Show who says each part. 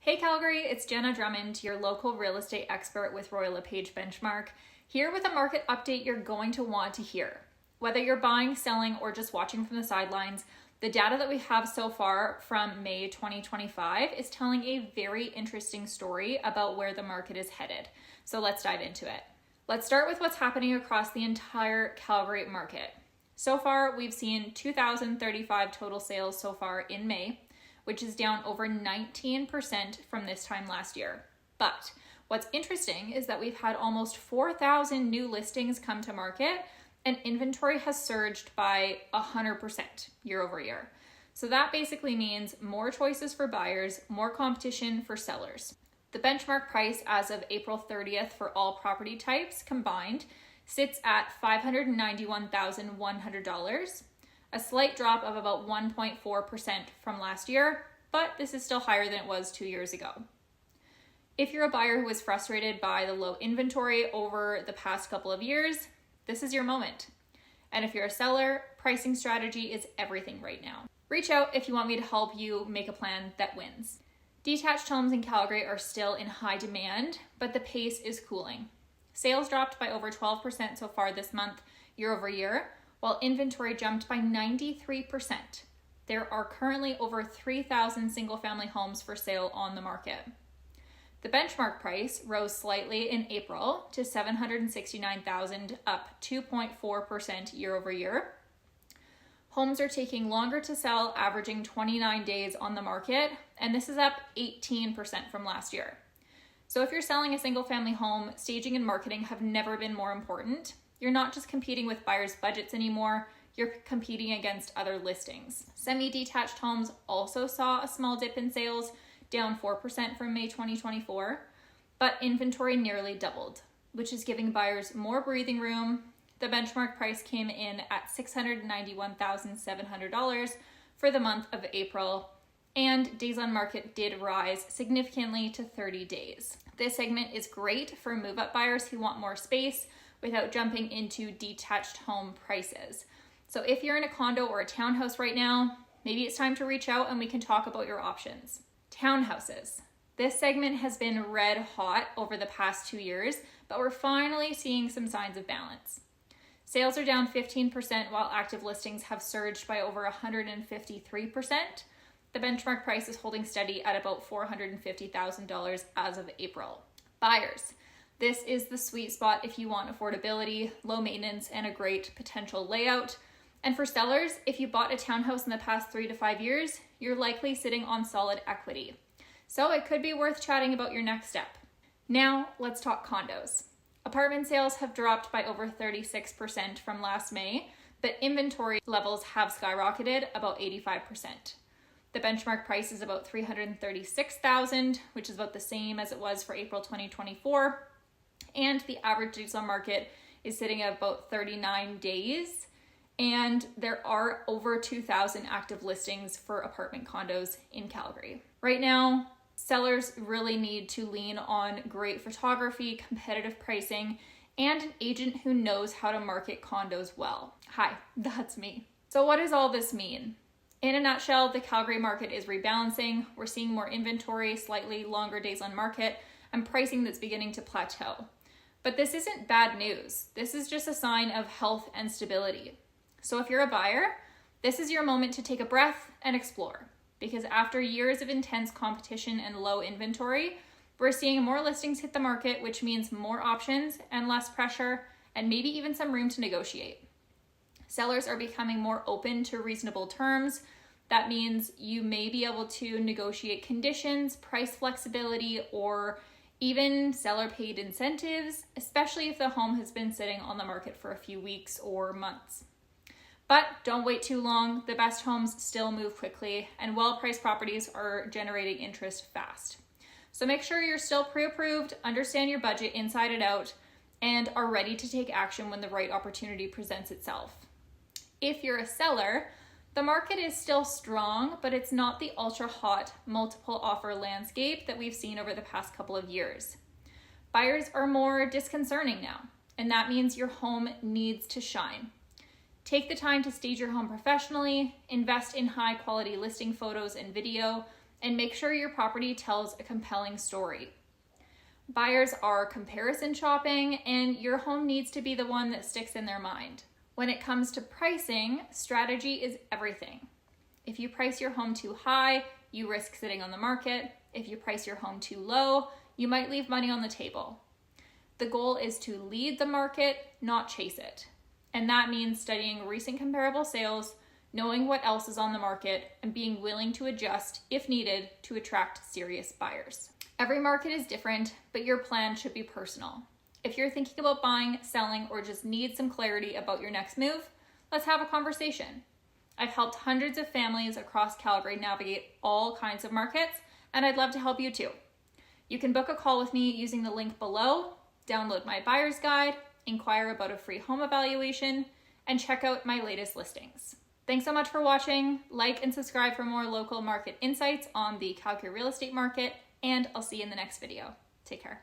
Speaker 1: Hey Calgary, it's Jenna Drummond, your local real estate expert with Royal LePage Benchmark, here with a market update you're going to want to hear. Whether you're buying, selling, or just watching from the sidelines, the data that we have so far from May 2025 is telling a very interesting story about where the market is headed. So let's dive into it. Let's start with what's happening across the entire Calgary market. So far, we've seen 2,035 total sales so far in May, which is down over 19% from this time last year. But what's interesting is that we've had almost 4,000 new listings come to market, and inventory has surged by 100% year over year. So that basically means more choices for buyers, more competition for sellers. The benchmark price as of April 30th for all property types combined sits at $591,100, a slight drop of about 1.4% from last year, but this is still higher than it was 2 years ago. If you're a buyer who was frustrated by the low inventory over the past couple of years, this is your moment. And if you're a seller, pricing strategy is everything right now. Reach out if you want me to help you make a plan that wins. Detached homes in Calgary are still in high demand, but the pace is cooling. Sales dropped by over 12% so far this month, year over year, while inventory jumped by 93%. There are currently over 3,000 single-family homes for sale on the market. The benchmark price rose slightly in April to $769,000, up 2.4% year over year. Homes are taking longer to sell, averaging 29 days on the market, and this is up 18% from last year. So if you're selling a single-family home, staging and marketing have never been more important. You're not just competing with buyers' budgets anymore, you're competing against other listings. Semi-detached homes also saw a small dip in sales, down 4% from May 2024, but inventory nearly doubled, which is giving buyers more breathing room. The benchmark price came in at $691,700 for the month of April, and days on market did rise significantly to 30 days. This segment is great for move-up buyers who want more space without jumping into detached home prices. So if you're in a condo or a townhouse right now, maybe it's time to reach out and we can talk about your options. Townhouses. This segment has been red hot over the past 2 years, but we're finally seeing some signs of balance. Sales are down 15% while active listings have surged by over 153%. The benchmark price is holding steady at about $450,000 as of April. Buyers. This is the sweet spot if you want affordability, low maintenance, and a great potential layout. And for sellers, if you bought a townhouse in the past 3 to 5 years, you're likely sitting on solid equity. So it could be worth chatting about your next step. Now let's talk condos. Apartment sales have dropped by over 36% from last May, but inventory levels have skyrocketed about 85%. The benchmark price is about $336,000, which is about the same as it was for April 2024. And the average days on market is sitting at about 39 days. And there are over 2,000 active listings for apartment condos in Calgary. Right now, sellers really need to lean on great photography, competitive pricing, and an agent who knows how to market condos well. Hi, that's me. So what does all this mean? In a nutshell, the Calgary market is rebalancing. We're seeing more inventory, slightly longer days on market, and pricing that's beginning to plateau. But this isn't bad news. This is just a sign of health and stability. So if you're a buyer, this is your moment to take a breath and explore. Because after years of intense competition and low inventory, we're seeing more listings hit the market, which means more options and less pressure, and maybe even some room to negotiate. Sellers are becoming more open to reasonable terms. That means you may be able to negotiate conditions, price flexibility, or even seller paid incentives, especially if the home has been sitting on the market for a few weeks or months. But don't wait too long. The best homes still move quickly, and well-priced properties are generating interest fast. So make sure you're still pre-approved, understand your budget inside and out, and are ready to take action when the right opportunity presents itself. If you're a seller, the market is still strong, but it's not the ultra-hot multiple offer landscape that we've seen over the past couple of years. Buyers are more disconcerting now, and that means your home needs to shine. Take the time to stage your home professionally, invest in high quality listing photos and video, and make sure your property tells a compelling story. Buyers are comparison shopping, and your home needs to be the one that sticks in their mind. When it comes to pricing, strategy is everything. If you price your home too high, you risk sitting on the market. If you price your home too low, you might leave money on the table. The goal is to lead the market, not chase it. And that means studying recent comparable sales, knowing what else is on the market, and being willing to adjust if needed to attract serious buyers. Every market is different, but your plan should be personal. If you're thinking about buying, selling, or just need some clarity about your next move, let's have a conversation. I've helped hundreds of families across Calgary navigate all kinds of markets, and I'd love to help you too. You can book a call with me using the link below, download my buyer's guide, inquire about a free home evaluation, and check out my latest listings. Thanks so much for watching. Like and subscribe for more local market insights on the Calgary real estate market, and I'll see you in the next video. Take care.